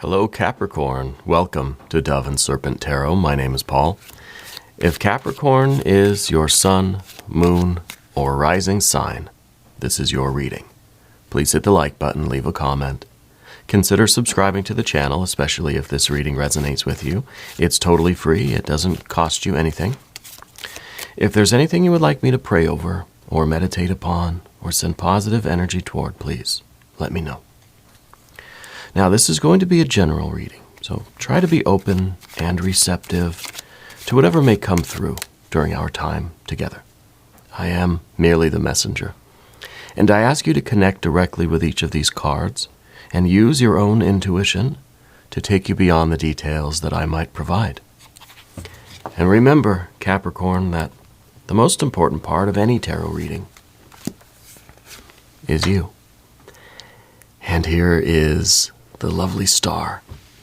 Hello Capricorn, welcome to Dove and Serpent Tarot. My name is Paul. If Capricorn is your sun, moon, or rising sign, this is your reading. Please hit the like button, leave a comment. Consider subscribing to the channel, especially if this reading resonates with you. It's totally free, it doesn't cost you anything. If there's anything you would like me to pray over, or meditate upon, or send positive energy toward, please let me know. Now, this is going to be a general reading, so try to be open and receptive to whatever may come through during our time together. I am merely the messenger, and I ask you to connect directly with each of these cards and use your own intuition to take you beyond the details that I might provide. And remember, Capricorn, that the most important part of any tarot reading is you. And here is the lovely star.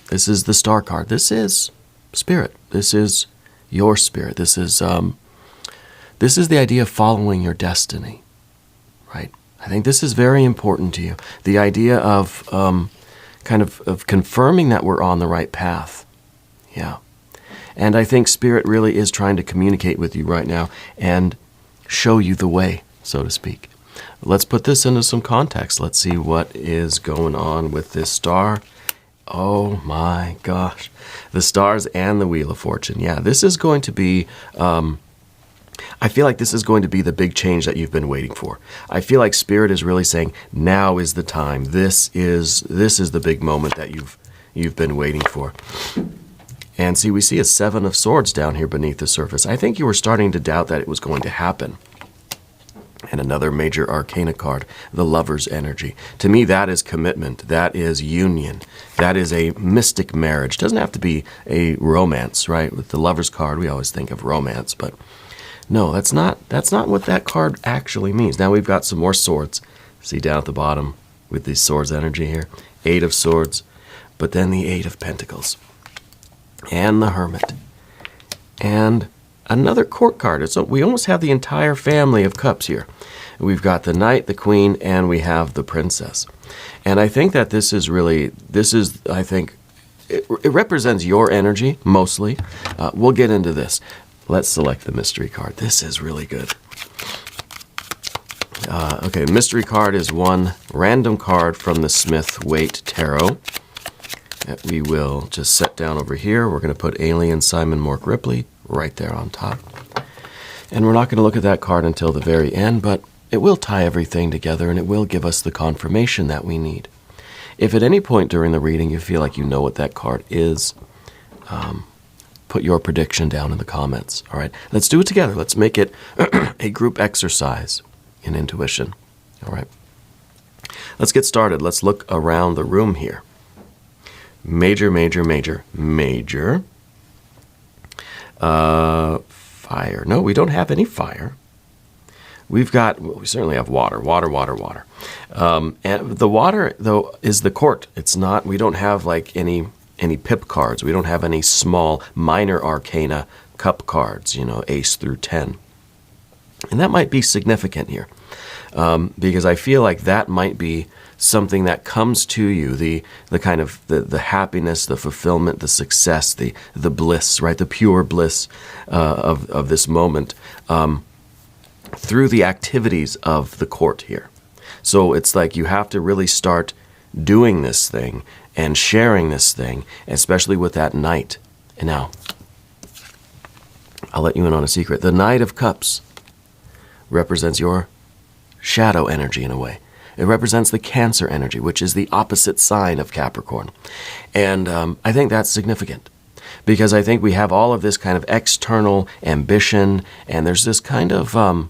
This is the star card. This is spirit. This is your spirit. This is the idea of following your destiny, right? I think this is very important to you. The idea of kind of confirming that we're on the right path. Yeah. And I think spirit really is trying to communicate with you right now and show you the way, so to speak. Let's put this into some context. Let's see what is going on with this star. Oh my gosh. The stars and the Wheel of Fortune. Yeah, this is going to be, I feel like this is going to be the big change that you've been waiting for. I feel like Spirit is really saying, now is the time. This is the big moment that you've been waiting for. And see, we see a 7 of Swords down here beneath the surface. I think you were starting to doubt that it was going to happen. And another major arcana card, the Lover's energy. To me, that is commitment. That is union. That is a mystic marriage. Doesn't have to be a romance, right? With the Lover's card, we always think of romance, but no, that's not what that card actually means. Now we've got some more swords. See down at the bottom with the Swords energy here. 8 of Swords, but then the 8 of Pentacles. And the Hermit. And another court card. So we almost have the entire family of cups here. We've got the Knight, the Queen, and we have the Princess. And I think that I think, it represents your energy, mostly. We'll get into this. Let's select the mystery card. This is really good. Okay, mystery card is one random card from the Smith-Waite Tarot that we will just set down over here. We're going to put Alien Simon Mork Ripley right there on top. And we're not going to look at that card until the very end, but it will tie everything together and it will give us the confirmation that we need. If at any point during the reading you feel like you know what that card is, put your prediction down in the comments. All right, let's do it together. Let's make it a group exercise in intuition. All right, let's get started. Let's look around the room here. Major, major, major, major. Fire. No, we don't have any fire. We certainly have water. And the water, though, is the court. It's not, we don't have like any pip cards. We don't have any small minor arcana cup cards, ace through 10. And that might be significant here. Because I feel like that might be something that comes to you, the kind of the happiness, the fulfillment, the success, the bliss, right? The pure bliss of this moment through the activities of the court here. So it's like you have to really start doing this thing and sharing this thing, especially with that Knight. And now, I'll let you in on a secret. The Knight of Cups represents your shadow energy in a way. It represents the Cancer energy, which is the opposite sign of Capricorn. And I think that's significant because I think we have all of this kind of external ambition, and there's this kind of,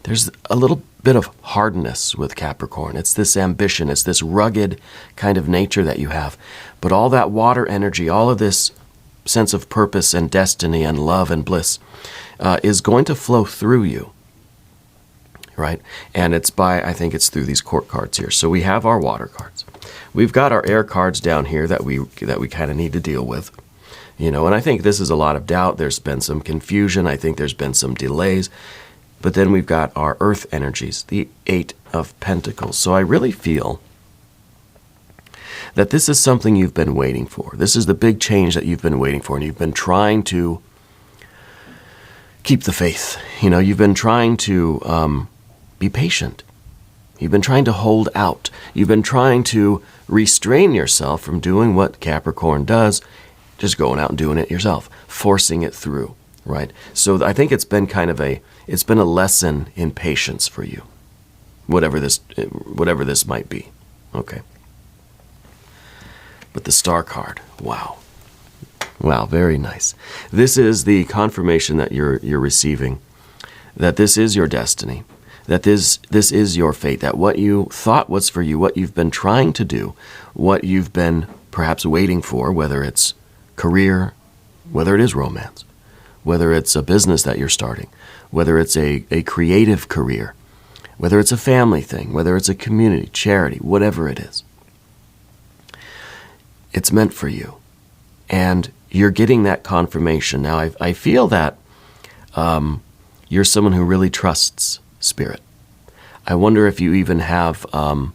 there's a little bit of hardness with Capricorn. It's this ambition, it's this rugged kind of nature that you have. But all that water energy, all of this sense of purpose and destiny and love and bliss is going to flow through you. Right? And I think it's through these court cards here. So we have our water cards. We've got our air cards down here that we kind of need to deal with. And I think this is a lot of doubt. There's been some confusion. I think there's been some delays. But then we've got our earth energies, the 8 of Pentacles. So I really feel that this is something you've been waiting for. This is the big change that you've been waiting for, and you've been trying to keep the faith. You've been trying to be patient. You've been trying to hold out. You've been trying to restrain yourself from doing what Capricorn does, just going out and doing it yourself, forcing it through, right? So I think it's been a lesson in patience for you, whatever this might be, okay? But the Star card, wow. Wow, very nice. This is the confirmation that you're receiving, that this is your destiny, that this is your fate, that what you thought was for you, what you've been trying to do, what you've been perhaps waiting for, whether it's career, whether it is romance, whether it's a business that you're starting, whether it's a creative career, whether it's a family thing, whether it's a community, charity, whatever it is. It's meant for you. And you're getting that confirmation. Now, I feel that you're someone who really trusts Spirit. I wonder if you even have, I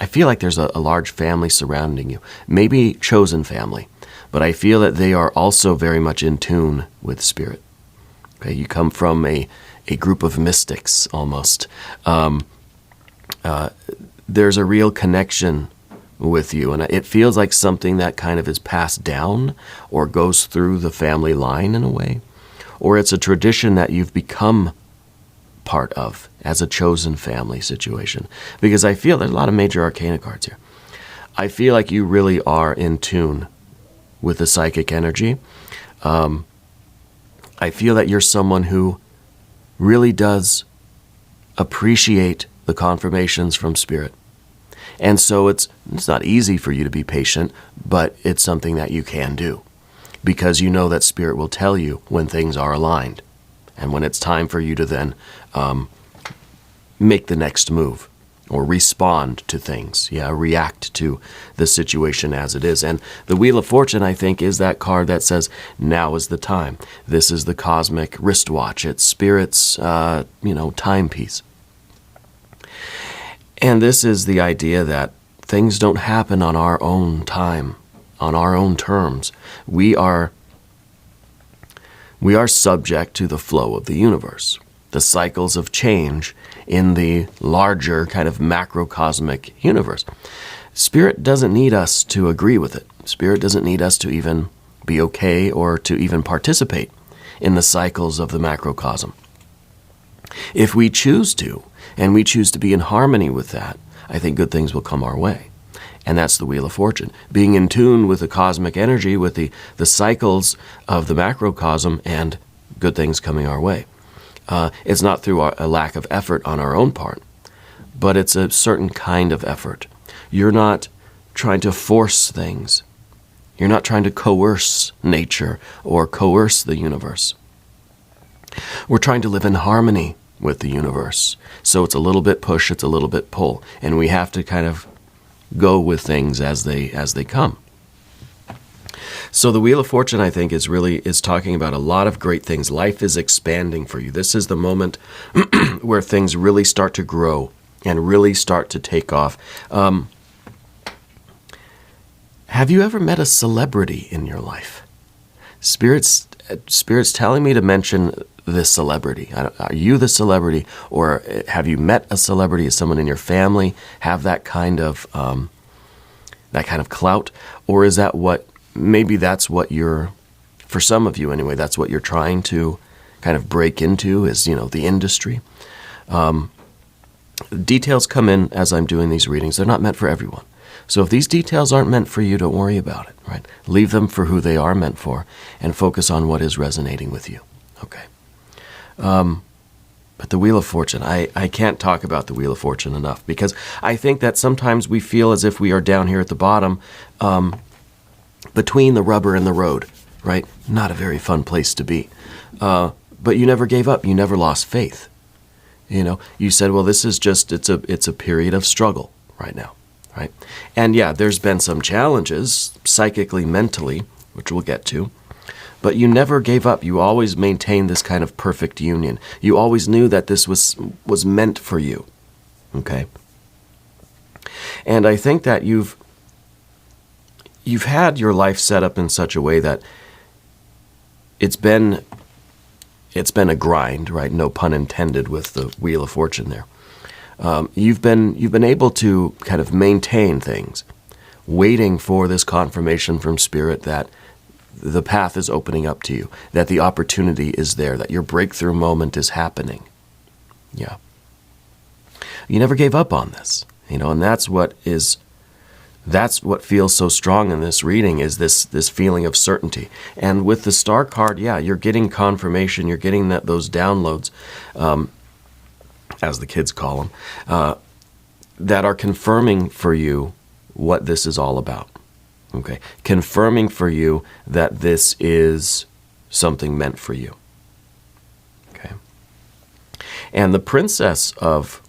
feel like there's a large family surrounding you, maybe chosen family, but I feel that they are also very much in tune with Spirit. Okay, you come from a group of mystics almost. There's a real connection with you, and it feels like something that kind of is passed down or goes through the family line in a way, or it's a tradition that you've become part of as a chosen family situation. Because I feel there's a lot of major arcana cards here. I feel like you really are in tune with the psychic energy. I feel that you're someone who really does appreciate the confirmations from Spirit. And so it's not easy for you to be patient, but it's something that you can do because you know that Spirit will tell you when things are aligned and when it's time for you to then make the next move or respond to things, react to the situation as it is. And the Wheel of Fortune, I think, is that card that says, now is the time. This is the cosmic wristwatch. It's Spirit's, timepiece. And this is the idea that things don't happen on our own time, on our own terms. We are subject to the flow of the universe, the cycles of change in the larger kind of macrocosmic universe. Spirit doesn't need us to agree with it. Spirit doesn't need us to even be okay or to even participate in the cycles of the macrocosm. If we choose to, and we choose to be in harmony with that, I think good things will come our way. And that's the Wheel of Fortune. Being in tune with the cosmic energy, with the cycles of the macrocosm, and good things coming our way. It's not through a lack of effort on our own part, but it's a certain kind of effort. You're not trying to force things. You're not trying to coerce nature or coerce the universe. We're trying to live in harmony with the universe. So it's a little bit push, it's a little bit pull, and we have to kind of go with things as they come. So the Wheel of Fortune, I think, is talking about a lot of great things. Life is expanding for you. This is the moment where things really start to grow and really start to take off. Have you ever met a celebrity in your life? Spirit's telling me to mention this celebrity. Are you the celebrity, or have you met a celebrity? Is someone in your family have that kind of clout, or is that maybe that's what you're, for some of you anyway, that's what you're trying to kind of break into, is the industry. Details come in as I'm doing these readings. They're not meant for everyone. So if these details aren't meant for you, don't worry about it, right? Leave them for who they are meant for and focus on what is resonating with you, okay? But the Wheel of Fortune, I can't talk about the Wheel of Fortune enough, because I think that sometimes we feel as if we are down here at the bottom between the rubber and the road, right? Not a very fun place to be. But you never gave up. You never lost faith. You said, well, this is just, it's a period of struggle right now. Right? And yeah, there's been some challenges psychically, mentally, which we'll get to, but you never gave up. You always maintained this kind of perfect union. You always knew that this was meant for you. Okay? And I think that you've had your life set up in such a way that it's been a grind, right? No pun intended with the Wheel of Fortune there. You've been able to kind of maintain things, waiting for this confirmation from Spirit that the path is opening up to you, that the opportunity is there, that your breakthrough moment is happening. Yeah. You never gave up on this, and that's what feels so strong in this reading, is this feeling of certainty. And with the Star card, yeah, you're getting confirmation, you're getting those downloads, as the kids call them, that are confirming for you what this is all about. Okay, confirming for you that this is something meant for you. Okay, and the Princess of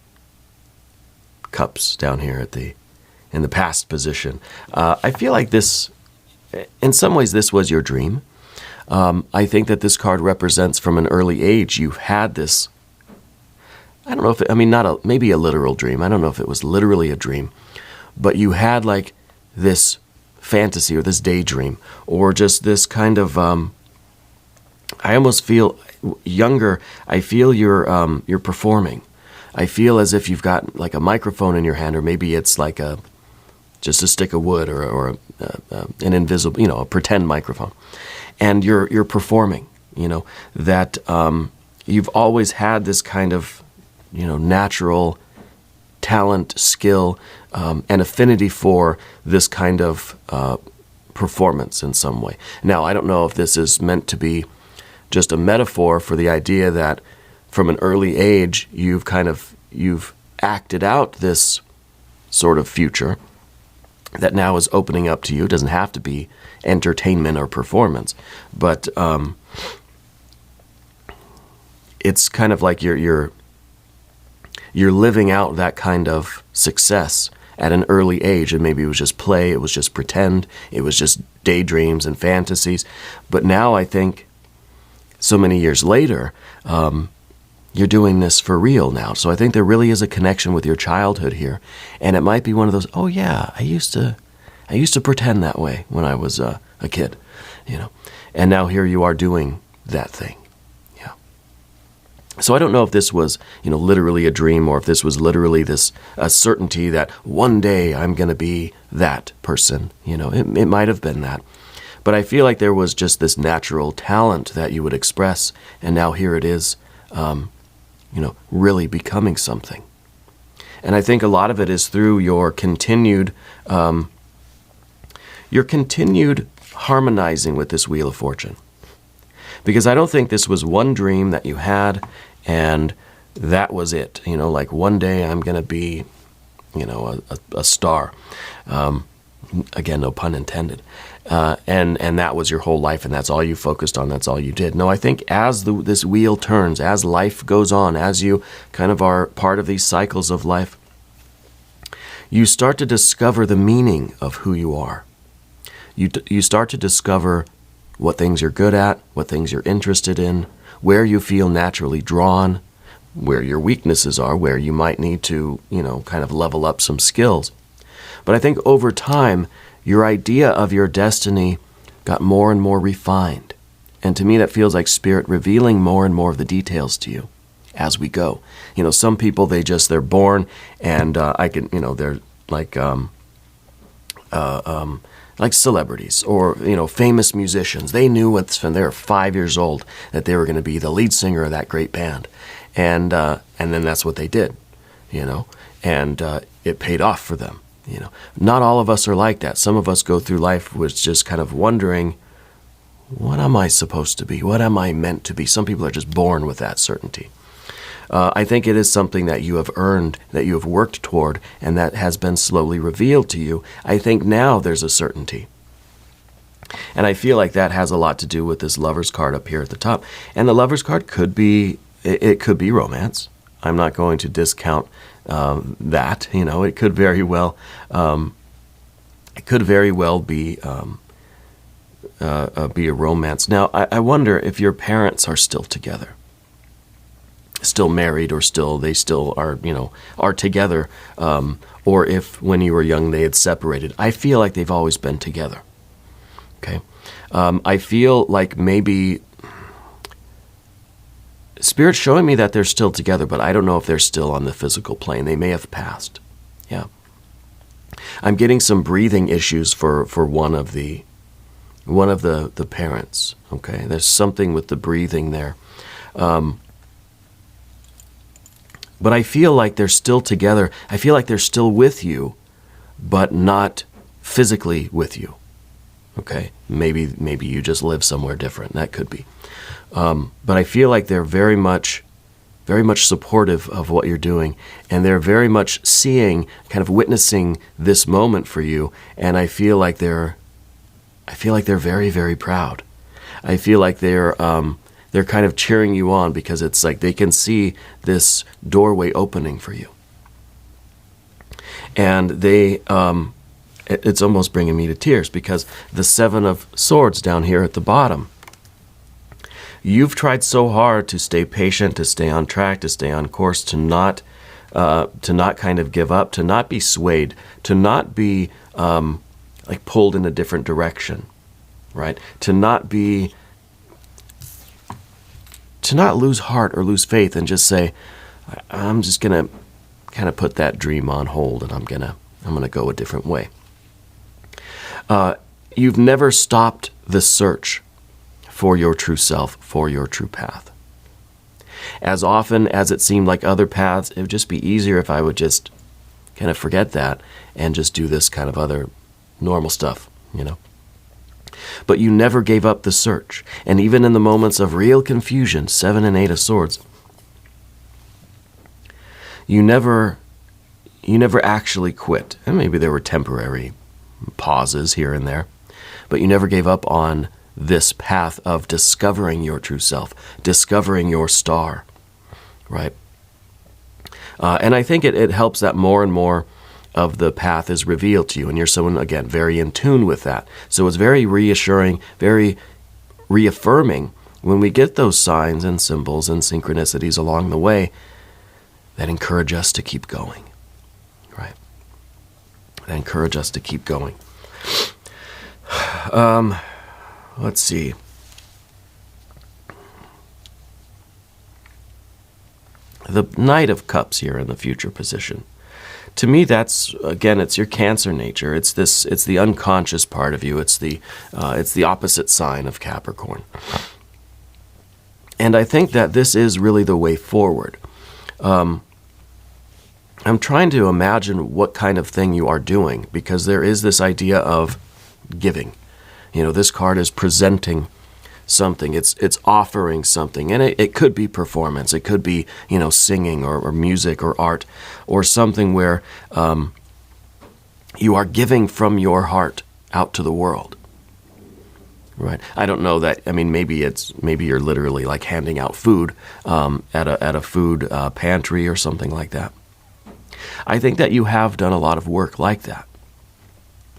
Cups down here in the past position. I feel like this, in some ways, this was your dream. I think that this card represents from an early age you've had this. I don't know if maybe a literal dream. I don't know if it was literally a dream, but you had like this fantasy or this daydream or just this kind of. I almost feel younger. I feel you're performing. I feel as if you've got like a microphone in your hand, or maybe it's like just a stick of wood or an invisible, a pretend microphone, and you're performing. That you've always had this kind of natural talent, skill, and affinity for this kind of performance in some way. Now, I don't know if this is meant to be just a metaphor for the idea that from an early age you've acted out this sort of future that now is opening up to you. It doesn't have to be entertainment or performance, but it's kind of like you're living out that kind of success at an early age, and maybe it was just play, it was just pretend, it was just daydreams and fantasies. But now I think so many years later, you're doing this for real now. So I think there really is a connection with your childhood here, and it might be one of those, oh yeah, I used to pretend that way when I was a kid, and now here you are doing that thing. Yeah. So I don't know if this was, literally a dream, or if this was literally a certainty that one day I'm going to be that person. It might have been that. But I feel like there was just this natural talent that you would express, and now here it is, really becoming something. And I think a lot of it is through your continued harmonizing with this Wheel of Fortune. Because I don't think this was one dream that you had and that was it. Like one day I'm going to be, a star. Again, no pun intended. And that was your whole life, and that's all you focused on, that's all you did. No, I think as this wheel turns, as life goes on, as you kind of are part of these cycles of life, you start to discover the meaning of who you are. You start to discover what things you're good at, what things you're interested in, where you feel naturally drawn, where your weaknesses are, where you might need to, kind of level up some skills. But I think over time, your idea of your destiny got more and more refined. And to me, that feels like Spirit revealing more and more of the details to you as we go. Some people, they're born and they're like celebrities or, famous musicians. They knew when they were 5 years old that they were going to be the lead singer of that great band. And then that's what they did, and it paid off for them. Not all of us are like that. Some of us go through life with just kind of wondering, what am I supposed to be? What am I meant to be? Some people are just born with that certainty. I think it is something that you have earned, that you have worked toward, and that has been slowly revealed to you. I think now there's a certainty. And I feel like that has a lot to do with this Lover's card up here at the top. And the Lover's card could be romance. I'm not going to discount that. It could very well be a romance. Now, I wonder if your parents are still together. still married, or they still are, are together, or if when you were young they had separated. I feel like they've always been together. Okay, I feel like maybe Spirit's showing me that they're still together, but I don't know if they're still on the physical plane. They may have passed. Yeah, I'm getting some breathing issues for one of the parents. Okay, there's something with the breathing there. But I feel like they're still together. I feel like they're still with you, but not physically with you. Okay, maybe you just live somewhere different. That could be. But I feel like they're very much supportive of what you're doing, and they're very much seeing, kind of witnessing this moment for you. And I feel like they're very, very proud. I feel like they're kind of cheering you on, because it's like they can see this doorway opening for you. And it's almost bringing me to tears, because the Seven of Swords down here at the bottom, you've tried so hard to stay patient, to stay on track, to stay on course, to not kind of give up, to not be swayed, to not be like pulled in a different direction, right? To not lose heart or lose faith and just say, I'm just going to kind of put that dream on hold, and I'm going to go a different way. You've never stopped the search for your true self, for your true path. As often as it seemed like other paths, it would just be easier if I would just kind of forget that and just do this kind of other normal stuff, But you never gave up the search. And even in the moments of real confusion, 7 and 8 of Swords, you never actually quit. And maybe there were temporary pauses here and there, but you never gave up on this path of discovering your true self, discovering your star, right? And I think it helps that more and more of the path is revealed to you, and you're someone, again, very in tune with that. So it's very reassuring, very reaffirming when we get those signs and symbols and synchronicities along the way that encourage us to keep going, right? That encourage us to keep going. Let's see. The Knight of Cups here in the future position. To me, that's, again, it's your Cancer nature. It's the unconscious part of you. It's the opposite sign of Capricorn. And I think that this is really the way forward. I'm trying to imagine what kind of thing you are doing, because there is this idea of giving. This card is presenting something. It's offering something, and it could be performance. It could be singing or music or art or something where you are giving from your heart out to the world. Right? I don't know that. I mean, maybe you're literally like handing out food at a food pantry or something like that. I think that you have done a lot of work like that.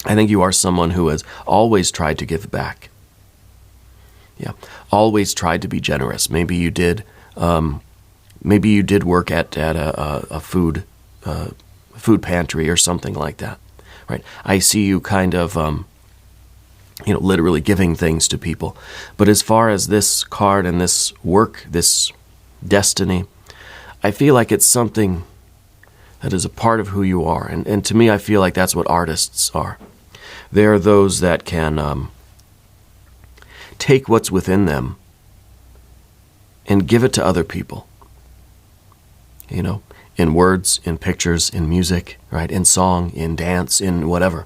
I think you are someone who has always tried to give back. Yeah, always tried to be generous. Maybe you did. Maybe you did work at a food pantry or something like that. Right? I see you kind of literally giving things to people. But as far as this card and this work, this destiny, I feel like it's something that is a part of who you are. And to me, I feel like that's what artists are. They're those that can take what's within them and give it to other people. In words, in pictures, in music, right? In song, in dance, in whatever,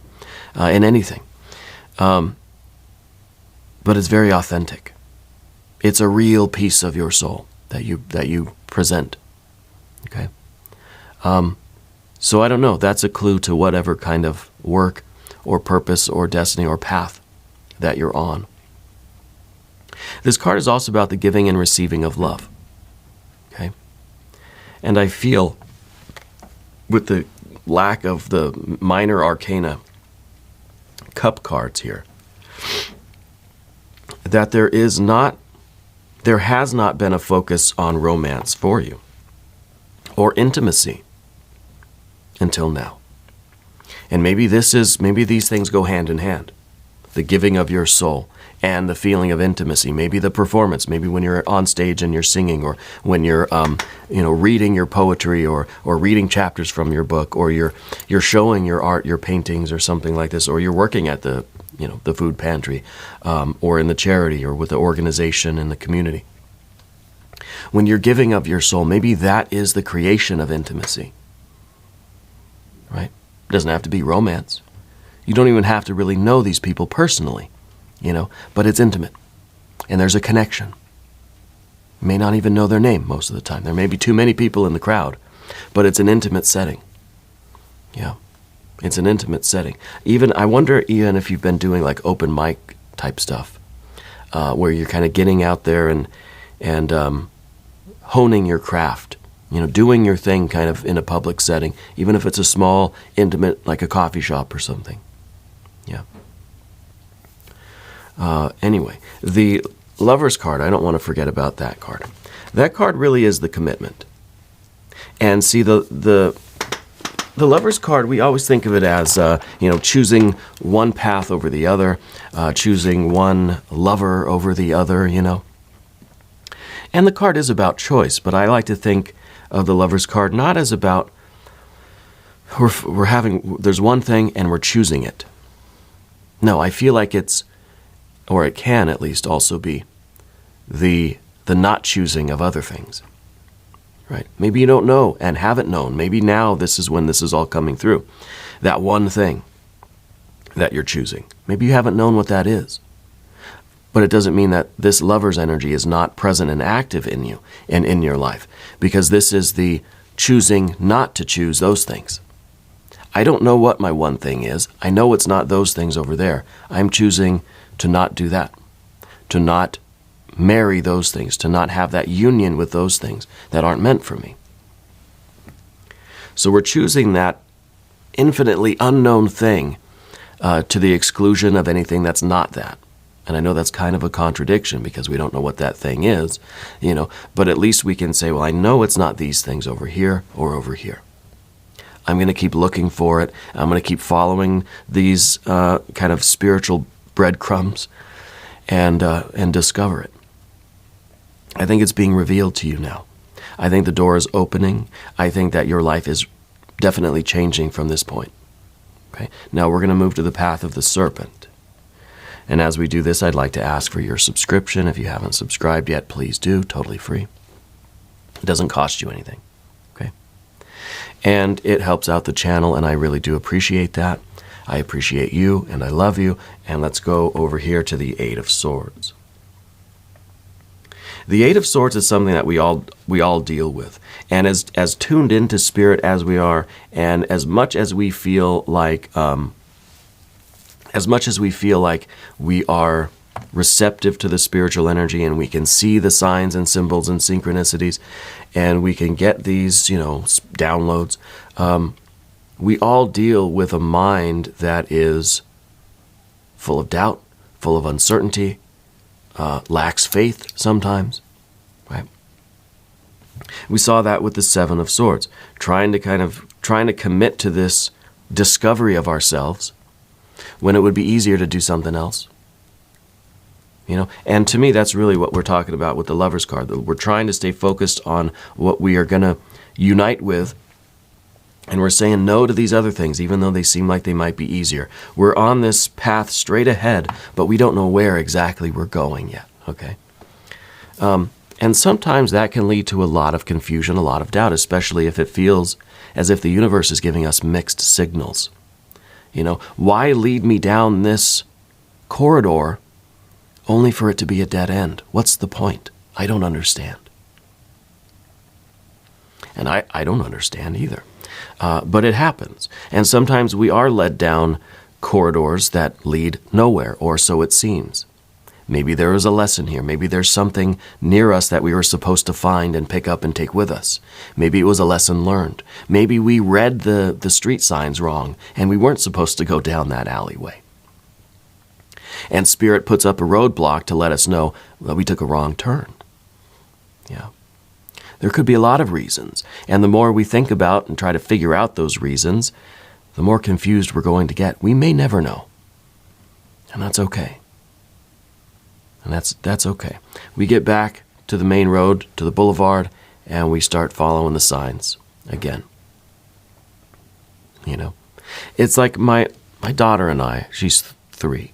in anything. But it's very authentic. It's a real piece of your soul that you present. Okay. So I don't know. That's a clue to whatever kind of work or purpose or destiny or path that you're on. This card is also about the giving and receiving of love. Okay? And I feel, with the lack of the minor arcana cup cards here, that there has not been a focus on romance for you. or intimacy until now. And maybe these things go hand in hand. The giving of your soul and the feeling of intimacy, maybe the performance, maybe when you're on stage and you're singing, or when you're reading your poetry, or reading chapters from your book, or you're showing your art, your paintings, or something like this, or you're working at the food pantry, or in the charity, or with the organization in the community. When you're giving of your soul, maybe that is the creation of intimacy, right? It doesn't have to be romance. You don't even have to really know these people personally, but it's intimate, and there's a connection. You may not even know their name most of the time. There may be too many people in the crowd, but it's an intimate setting. Yeah, it's an intimate setting. I wonder even if you've been doing like open mic type stuff, where you're kind of getting out there and honing your craft, doing your thing kind of in a public setting, even if it's a small, intimate, like a coffee shop or something. Yeah. Anyway, the Lover's card, I don't want to forget about that card. That card really is the commitment. And see, the Lover's card, we always think of it as, choosing one path over the other, choosing one lover over the other, And the card is about choice, but I like to think of the Lover's card not as about there's one thing and we're choosing it. No, I feel like it can at least also be the not choosing of other things, right? Maybe you don't know and haven't known. Maybe now this is when this is all coming through. That one thing that you're choosing. Maybe you haven't known what that is. But it doesn't mean that this lover's energy is not present and active in you and in your life, because this is the choosing not to choose those things. I don't know what my one thing is. I know it's not those things over there. I'm choosing to not do that, to not marry those things, to not have that union with those things that aren't meant for me. So we're choosing that infinitely unknown thing to the exclusion of anything that's not that. And I know that's kind of a contradiction because we don't know what that thing is, but at least we can say, well, I know it's not these things over here or over here. I'm going to keep looking for it. I'm going to keep following these kind of spiritual breadcrumbs and discover it. I think it's being revealed to you now. I think the door is opening. I think that your life is definitely changing from this point. Okay. Now we're going to move to the path of the serpent. And as we do this, I'd like to ask for your subscription. If you haven't subscribed yet, please do. Totally free. It doesn't cost you anything. Okay. And it helps out the channel, and I really do appreciate that. I appreciate you, and I love you. And let's go over here to the Eight of Swords. The Eight of Swords is something that we all deal with. And as tuned into spirit as we are, and as much as we feel like we are receptive to the spiritual energy, and we can see the signs and symbols and synchronicities, and we can get these, downloads, we all deal with a mind that is full of doubt, full of uncertainty, lacks faith sometimes, right? We saw that with the Seven of Swords, trying to commit to this discovery of ourselves when it would be easier to do something else. And to me, that's really what we're talking about with the Lover's card. We're trying to stay focused on what we are going to unite with, and we're saying no to these other things, even though they seem like they might be easier. We're on this path straight ahead, but we don't know where exactly we're going yet, okay? And sometimes that can lead to a lot of confusion, a lot of doubt, especially if it feels as if the universe is giving us mixed signals. Why lead me down this corridor only for it to be a dead end? What's the point? I don't understand. And I don't understand either. But it happens. And sometimes we are led down corridors that lead nowhere, or so it seems. Maybe there is a lesson here. Maybe there's something near us that we were supposed to find and pick up and take with us. Maybe it was a lesson learned. Maybe we read the street signs wrong and we weren't supposed to go down that alleyway. And Spirit puts up a roadblock to let us know that we took a wrong turn. Yeah. There could be a lot of reasons. And the more we think about and try to figure out those reasons, the more confused we're going to get. We may never know. And that's okay. And that's okay. We get back to the main road, to the boulevard, and we start following the signs again. You know, it's like my daughter and I, she's 3.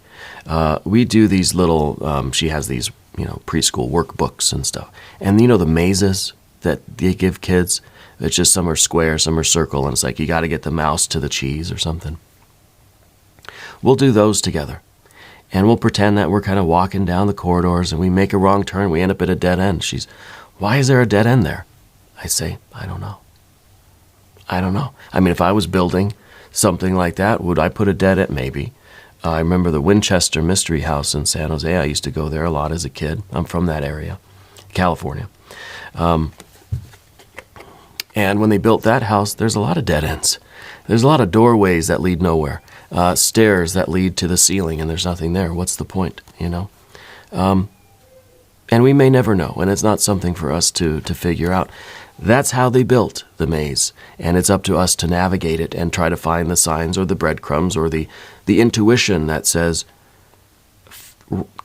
We do these little, she has these, preschool workbooks and stuff. And the mazes that they give kids, it's just some are square, some are circle, and it's like you got to get the mouse to the cheese or something. We'll do those together. And we'll pretend that we're kind of walking down the corridors and we make a wrong turn, we end up at a dead end. She's, why is there a dead end there? I say, I don't know. I mean, if I was building something like that, would I put a dead end? Maybe. I remember the Winchester Mystery House in San Jose. I used to go there a lot as a kid. I'm from that area, California. And when they built that house, there's a lot of dead ends. There's a lot of doorways that lead nowhere. Stairs that lead to the ceiling, and there's nothing there. What's the point, And we may never know, and it's not something for us to figure out. That's how they built the maze, and it's up to us to navigate it and try to find the signs or the breadcrumbs or the intuition that says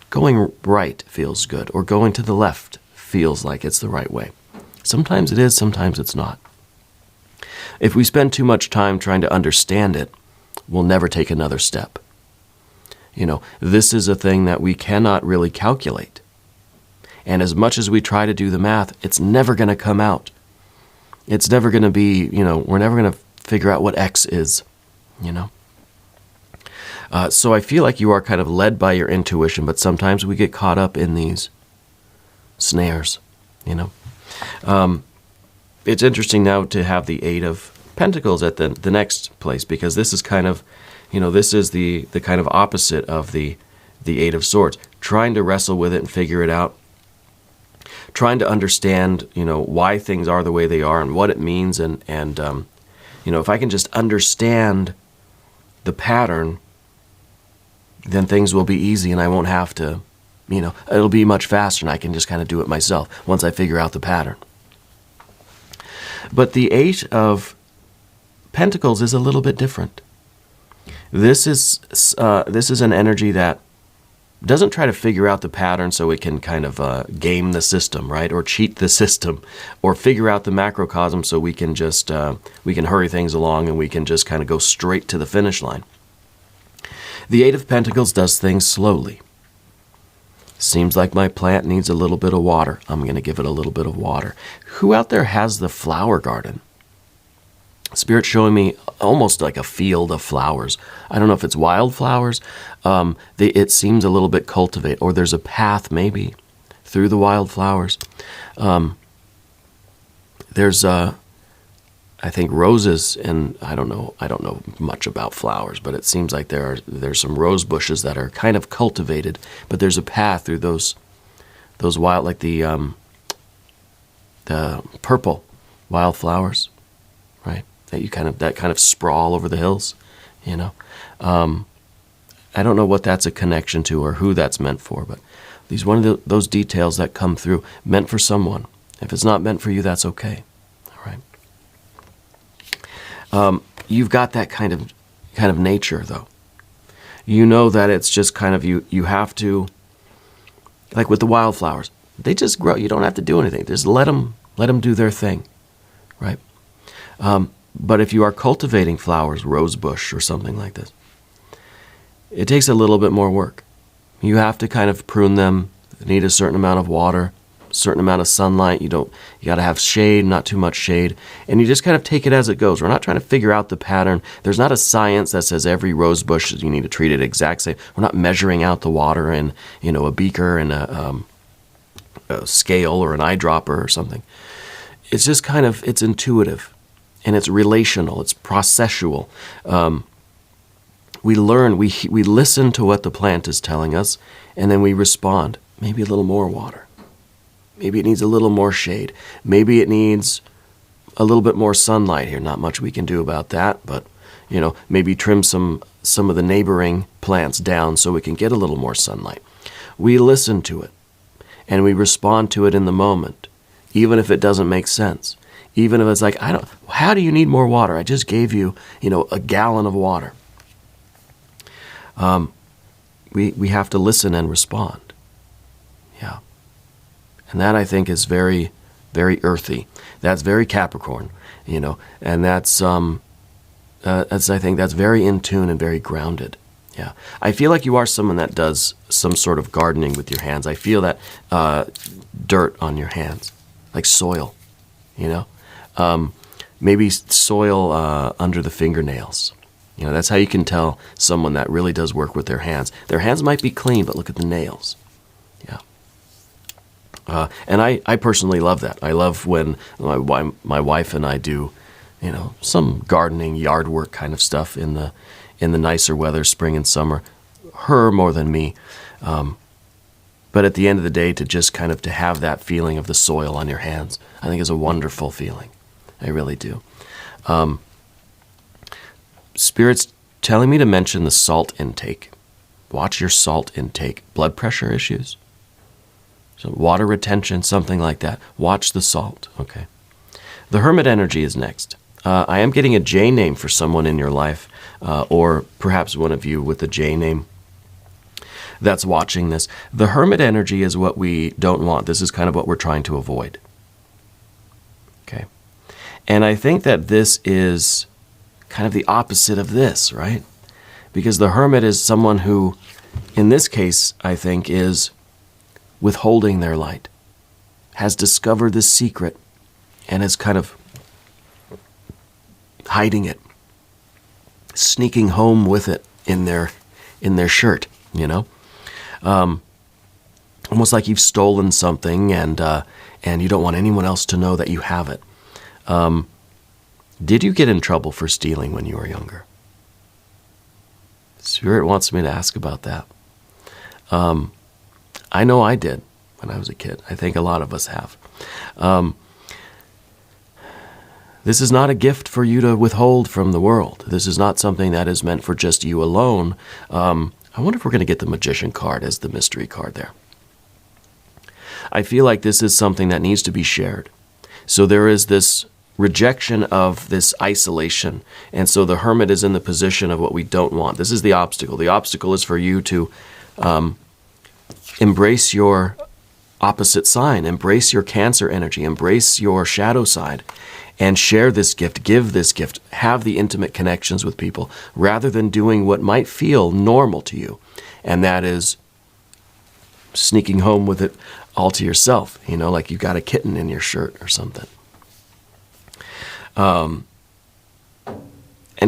going right feels good or going to the left feels like it's the right way. Sometimes it is, sometimes it's not. If we spend too much time trying to understand it, we'll never take another step. This is a thing that we cannot really calculate. And as much as we try to do the math, it's never going to come out. It's never going to be, we're never going to figure out what X is, So I feel like you are kind of led by your intuition, but sometimes we get caught up in these snares, It's interesting now to have the 8 of Pentacles at the next place, because this is kind of, this is the kind of opposite of the 8 of Swords. Trying to wrestle with it and figure it out. Trying to understand, why things are the way they are and what it means. And if I can just understand the pattern, then things will be easy and I won't have to, it'll be much faster and I can just kind of do it myself once I figure out the pattern. But the 8 of Pentacles is a little bit different. This is an energy that doesn't try to figure out the pattern so it can kind of game the system, right? Or cheat the system, or figure out the macrocosm so we can just we can hurry things along and we can just kind of go straight to the finish line. The 8 of Pentacles does things slowly. Seems like my plant needs a little bit of water. I'm going to give it a little bit of water. Who out there has the flower garden? Spirit's showing me almost like a field of flowers. I don't know if it's wildflowers. It seems a little bit cultivated, or there's a path maybe through the wildflowers. There's I think roses, and I don't know much about flowers, but it seems like there's some rose bushes that are kind of cultivated, but there's a path through those wild, like the purple wildflowers, right? That kind of sprawl over the hills, I don't know what that's a connection to or who that's meant for, but these one of those details that come through, meant for someone. If it's not meant for you, that's okay. All right. You've got that kind of nature, though. You know that it's just kind of you have to, like with the wildflowers, they just grow. You don't have to do anything. Just let them do their thing, right? But if you are cultivating flowers, rose bush or something like this, it takes a little bit more work. You have to kind of prune them. They need a certain amount of water, a certain amount of sunlight. You got to have shade, not too much shade. And you just kind of take it as it goes. We're not trying to figure out the pattern. There's not a science that says every rose bush, you need to treat it exact same. We're not measuring out the water in, a beaker and a scale or an eyedropper or something. It's just kind of, it's intuitive. And it's relational, it's processual. We learn, we listen to what the plant is telling us, and then we respond. Maybe a little more water. Maybe it needs a little more shade. Maybe it needs a little bit more sunlight here. Not much we can do about that, but maybe trim some of the neighboring plants down so we can get a little more sunlight. We listen to it, and we respond to it in the moment. even if it doesn't make sense. Even if it's like, how do you need more water? I just gave you, a gallon of water. We have to listen and respond. Yeah. And that, I think, is very, very earthy. That's very Capricorn, and that's I think that's very in tune and very grounded. Yeah. I feel like you are someone that does some sort of gardening with your hands. I feel that dirt on your hands, like soil, maybe soil under the fingernails. That's how you can tell someone that really does work with their hands. Their hands might be clean, but look at the nails. Yeah. And I personally love that. I love when my wife and I do, some gardening, yard work kind of stuff in the nicer weather, spring and summer. Her more than me. But at the end of the day, to just kind of to have that feeling of the soil on your hands, I think is a wonderful feeling. I really do. Spirit's telling me to mention the salt intake. Watch your salt intake. Blood pressure issues. So water retention, something like that. Watch the salt. Okay. The Hermit energy is next. I am getting a J name for someone in your life, or perhaps one of you with a J name that's watching this. The Hermit energy is what we don't want. This is kind of what we're trying to avoid. Okay. And I think that this is kind of the opposite of this, right? Because the Hermit is someone who, in this case, I think, is withholding their light, has discovered this secret, and is kind of hiding it, sneaking home with it in their shirt, almost like you've stolen something and you don't want anyone else to know that you have it. Did you get in trouble for stealing when you were younger? Spirit wants me to ask about that. I know I did when I was a kid. I think a lot of us have. This is not a gift for you to withhold from the world. This is not something that is meant for just you alone. I wonder if we're going to get the Magician card as the mystery card there. I feel like this is something that needs to be shared. So there is this rejection of this isolation. And so the Hermit is in the position of what we don't want. This is the obstacle. The obstacle is for you to embrace your opposite sign, embrace your Cancer energy, embrace your shadow side, and share this gift, give this gift, have the intimate connections with people, rather than doing what might feel normal to you. And that is sneaking home with it all to yourself, like you've got a kitten in your shirt or something. And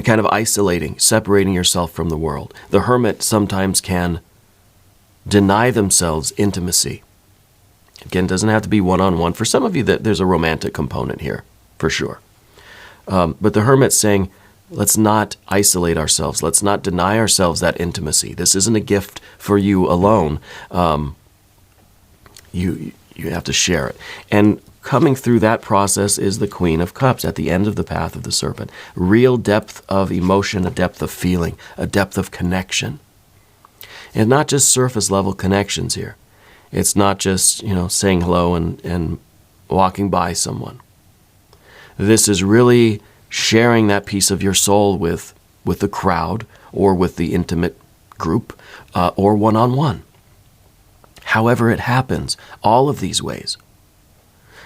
kind of isolating, separating yourself from the world. The Hermit sometimes can deny themselves intimacy. Again, it doesn't have to be one-on-one. For some of you, there's a romantic component here, for sure. But the Hermit's saying, let's not isolate ourselves. Let's not deny ourselves that intimacy. This isn't a gift for you alone. You have to share it. And coming through that process is the Queen of Cups at the end of the path of the Serpent. Real depth of emotion, a depth of feeling, a depth of connection. And not just surface level connections here. It's not just, saying hello and walking by someone. This is really sharing that piece of your soul with the crowd or with the intimate group or one-on-one. However it happens, all of these ways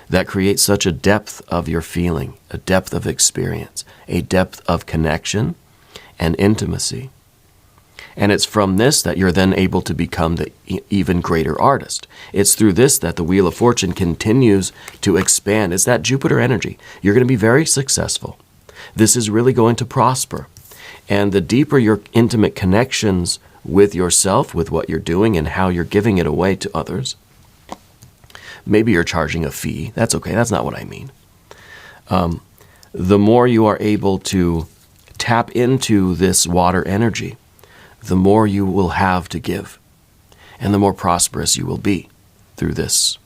that create such a depth of your feeling, a depth of experience, a depth of connection and intimacy. And it's from this that you're then able to become the even greater artist. It's through this that the Wheel of Fortune continues to expand. It's that Jupiter energy. You're going to be very successful. This is really going to prosper. And the deeper your intimate connections with yourself, with what you're doing and how you're giving it away to others, maybe you're charging a fee. That's okay. That's not what I mean. The more you are able to tap into this water energy, the more you will have to give, and the more prosperous you will be through this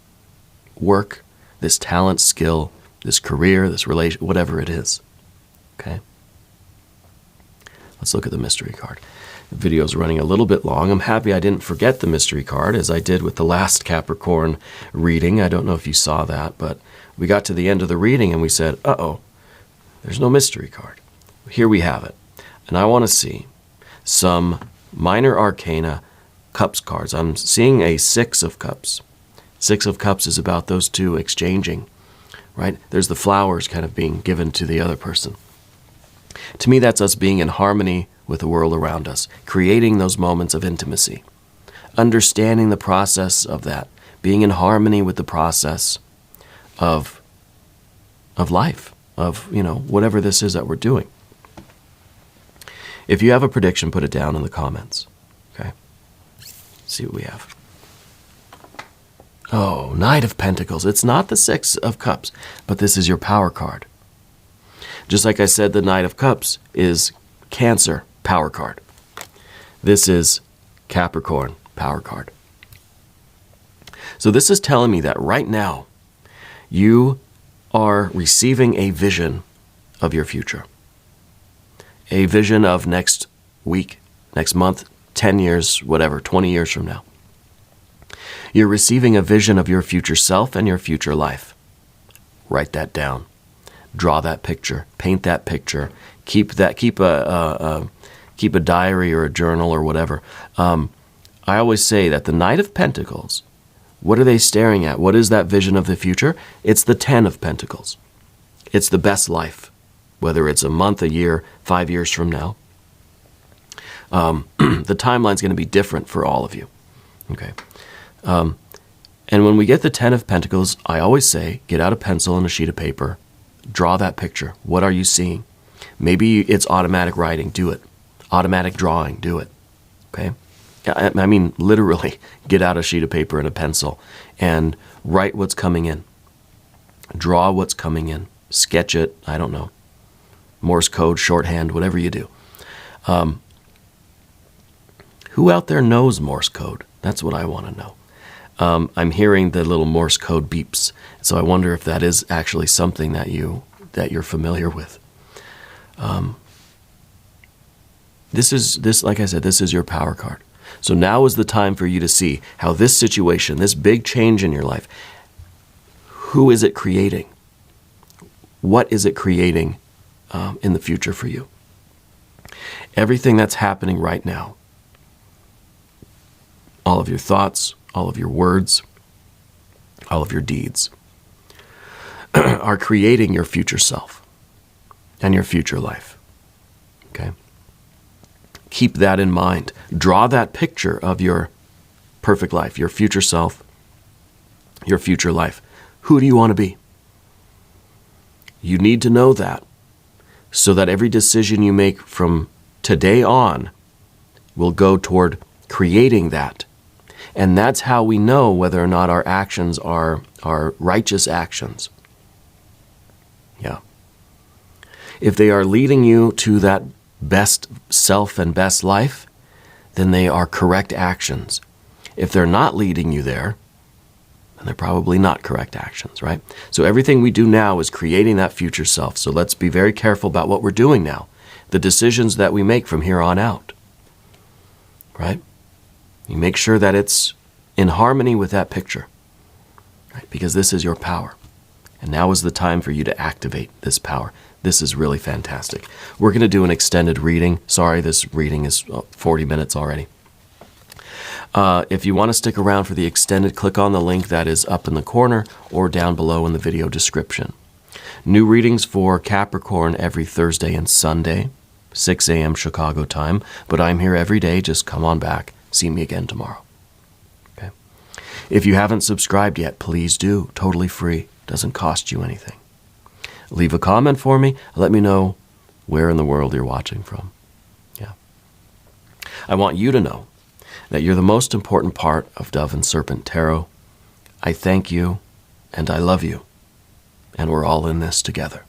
work, this talent, skill, this career, this relation, whatever it is. Okay? Let's look at the mystery card. The video's running a little bit long. I'm happy I didn't forget the mystery card, as I did with the last Capricorn reading. I don't know if you saw that, but we got to the end of the reading and we said, uh-oh, there's no mystery card. Here we have it. And I want to see some minor arcana cups cards. I'm seeing a 6 of cups. 6 of cups is about those two exchanging, right? There's the flowers kind of being given to the other person. To me, that's us being in harmony with the world around us, creating those moments of intimacy, understanding the process of that, being in harmony with the process of life, of, whatever this is that we're doing. If you have a prediction, put it down in the comments. Okay? See what we have. Oh, Knight of Pentacles. It's not the 6 of Cups, but this is your power card. Just like I said, the Knight of Cups is Cancer power card. This is Capricorn power card. So this is telling me that right now you are receiving a vision of your future. A vision of next week, next month, 10 years, whatever, 20 years from now. You're receiving a vision of your future self and your future life. Write that down. Draw that picture. Paint that picture. Keep a diary or a journal or whatever. I always say that the Knight of Pentacles, what are they staring at? What is that vision of the future? It's the 10 of Pentacles. It's the best life, whether it's a month, a year, 5 years from now. The timeline's going to be different for all of you. Okay. And when we get the 10 of Pentacles, I always say, get out a pencil and a sheet of paper. Draw that picture. What are you seeing? Maybe it's automatic writing. Do it. Automatic drawing. Do it. Okay? I mean, literally, get out a sheet of paper and a pencil and write what's coming in. Draw what's coming in. Sketch it. I don't know. Morse code, shorthand, whatever you do. Who out there knows Morse code? That's what I want to know. I'm hearing the little Morse code beeps, so I wonder if that is actually something that you're familiar with. Like I said, this is your power card. So now is the time for you to see how this situation, this big change in your life, who is it creating? What is it creating in the future for you? Everything that's happening right now, all of your thoughts, all of your words, all of your deeds, are creating your future self and your future life. Okay? Keep that in mind. Draw that picture of your perfect life, your future self, your future life. Who do you want to be? You need to know that so that every decision you make from today on will go toward creating that. And that's how we know whether or not our actions are righteous actions. Yeah. If they are leading you to that best self and best life, then they are correct actions. If they're not leading you there, then they're probably not correct actions, right? So everything we do now is creating that future self. So let's be very careful about what we're doing now. The decisions that we make from here on out, right? You make sure that it's in harmony with that picture, right? Because this is your power. And now is the time for you to activate this power. This is really fantastic. We're going to do an extended reading. Sorry, this reading is 40 minutes already. If you want to stick around for the extended, click on the link that is up in the corner or down below in the video description. New readings for Capricorn every Thursday and Sunday, 6 a.m. Chicago time. But I'm here every day. Just come on back. See me again tomorrow. Okay. If you haven't subscribed yet, please do. Totally free. Doesn't cost you anything. Leave a comment for me. Let me know where in the world you're watching from. Yeah. I want you to know that you're the most important part of Dove and Serpent Tarot. I thank you, and I love you, and we're all in this together.